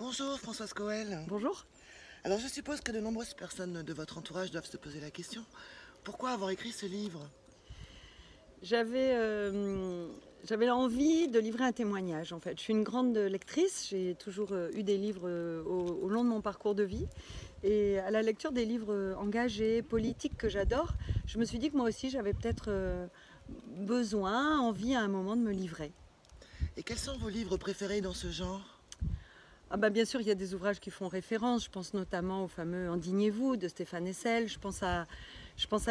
Bonjour Françoise Coel. Bonjour. Alors je suppose que de nombreuses personnes de votre entourage doivent se poser la question. Pourquoi avoir écrit ce livre? J'avais envie de livrer un témoignage en fait. Je suis une grande lectrice, j'ai toujours eu des livres au long de mon parcours de vie. Et à la lecture des livres engagés, politiques que j'adore, je me suis dit que moi aussi j'avais peut-être besoin, envie à un moment de me livrer. Et quels sont vos livres préférés dans ce genre? Ah bah bien sûr, il y a des ouvrages qui font référence. Je pense notamment au fameux Indignez-vous de Stéphane Hessel. Je pense à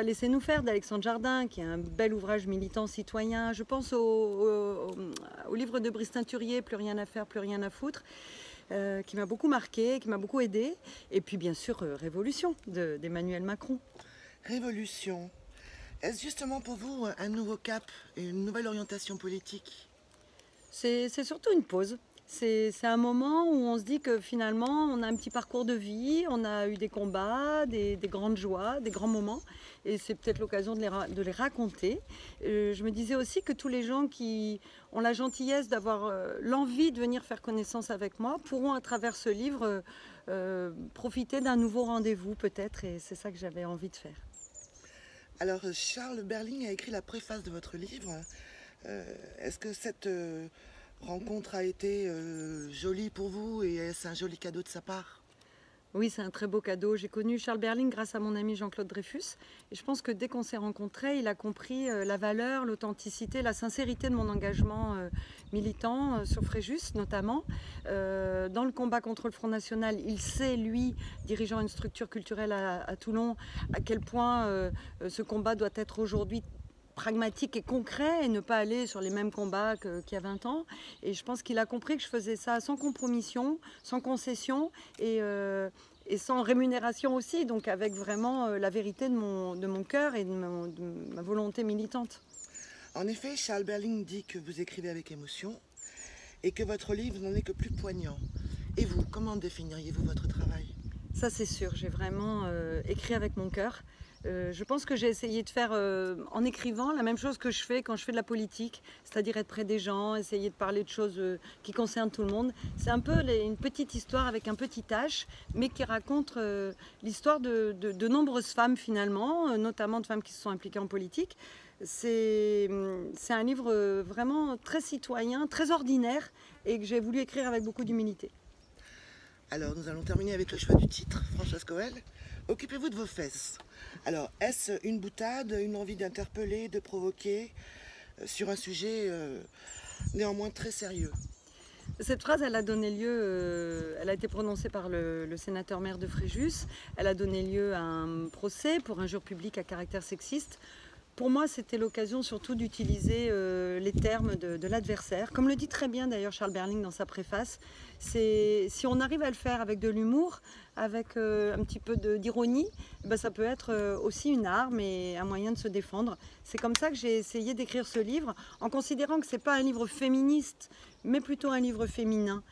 Laissez-nous faire d'Alexandre Jardin, qui est un bel ouvrage militant citoyen. Je pense au livre de Brice Teinturier, Plus rien à faire, plus rien à foutre, qui m'a beaucoup marqué, qui m'a beaucoup aidé. Et puis bien sûr, Révolution d'Emmanuel Macron. Révolution. Est-ce justement pour vous un nouveau cap et une nouvelle orientation politique? C'est surtout une pause. C'est un moment où on se dit que finalement on a un petit parcours de vie, on a eu des combats, des grandes joies, des grands moments, et c'est peut-être l'occasion de les raconter. Je me disais aussi que tous les gens qui ont la gentillesse d'avoir l'envie de venir faire connaissance avec moi pourront à travers ce livre profiter d'un nouveau rendez-vous peut-être, et c'est ça que j'avais envie de faire. Alors Charles Berling a écrit la préface de votre livre. Est-ce que cette rencontre a été jolie pour vous et est-ce un joli cadeau de sa part? Oui, c'est un très beau cadeau. J'ai connu Charles Berling grâce à mon ami Jean-Claude Dreyfus. Et je pense que dès qu'on s'est rencontrés, il a compris la valeur, l'authenticité, la sincérité de mon engagement militant sur Fréjus notamment. Dans le combat contre le Front National, il sait, lui, dirigeant une structure culturelle à Toulon, à quel point ce combat doit être aujourd'hui pragmatique et concret et ne pas aller sur les mêmes combats qu'il y a 20 ans. Et je pense qu'il a compris que je faisais ça sans compromission, sans concession et sans rémunération aussi, donc avec vraiment la vérité de mon cœur et de ma volonté militante. En effet, Charles Berling dit que vous écrivez avec émotion et que votre livre n'en est que plus poignant. Et vous, comment définiriez-vous votre travail? Ça c'est sûr, j'ai vraiment écrit avec mon cœur. Je pense que j'ai essayé de faire en écrivant la même chose que je fais quand je fais de la politique, c'est-à-dire être près des gens, essayer de parler de choses qui concernent tout le monde. C'est un peu une petite histoire avec un petit H, mais qui raconte l'histoire de nombreuses femmes finalement, notamment de femmes qui se sont impliquées en politique. C'est un livre vraiment très citoyen, très ordinaire, et que j'ai voulu écrire avec beaucoup d'humilité. Alors nous allons terminer avec le choix du titre, Françoise Coel. Occupez-vous de vos fesses. Alors, est-ce une boutade, une envie d'interpeller, de provoquer sur un sujet néanmoins très sérieux? Cette phrase, elle a donné lieu, elle a été prononcée par le sénateur maire de Fréjus. Elle a donné lieu à un procès pour injure publique à caractère sexiste. Pour moi, c'était l'occasion surtout d'utiliser les termes de l'adversaire. Comme le dit très bien d'ailleurs Charles Berling dans sa préface, si on arrive à le faire avec de l'humour, avec un petit peu d'ironie, ben ça peut être aussi une arme et un moyen de se défendre. C'est comme ça que j'ai essayé d'écrire ce livre, en considérant que ce n'est pas un livre féministe, mais plutôt un livre féminin.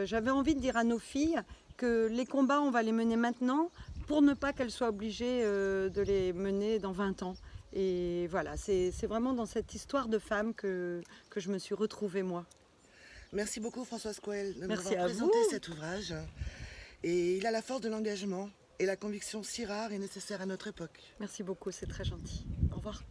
J'avais envie de dire à nos filles que les combats, on va les mener maintenant pour ne pas qu'elles soient obligées de les mener dans 20 ans. Et voilà, c'est vraiment dans cette histoire de femme que je me suis retrouvée moi. Merci beaucoup Françoise Coel de Merci m'avoir à présenté vous. cet ouvrage. Et il a la force de l'engagement et la conviction si rare et nécessaire à notre époque. Merci beaucoup, c'est très gentil. Au revoir.